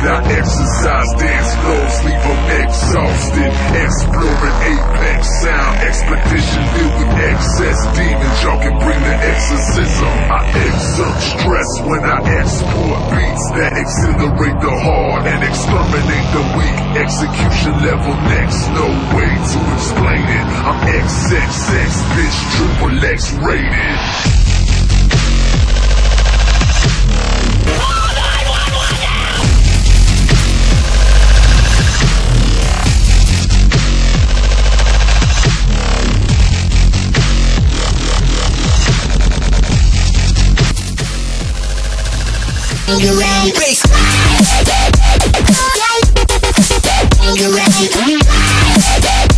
I exercise, dance floors, leave them exhausted. Exploring apex sound, expedition filled with excess demons. Y'all can bring the exorcism. I exert stress when I export beats that exhilarate the hard and exterminate the weak. Execution level next, no way to explain it. I'm XXX, bitch, XXEx rated. Are you ready? Bass. Are you ready?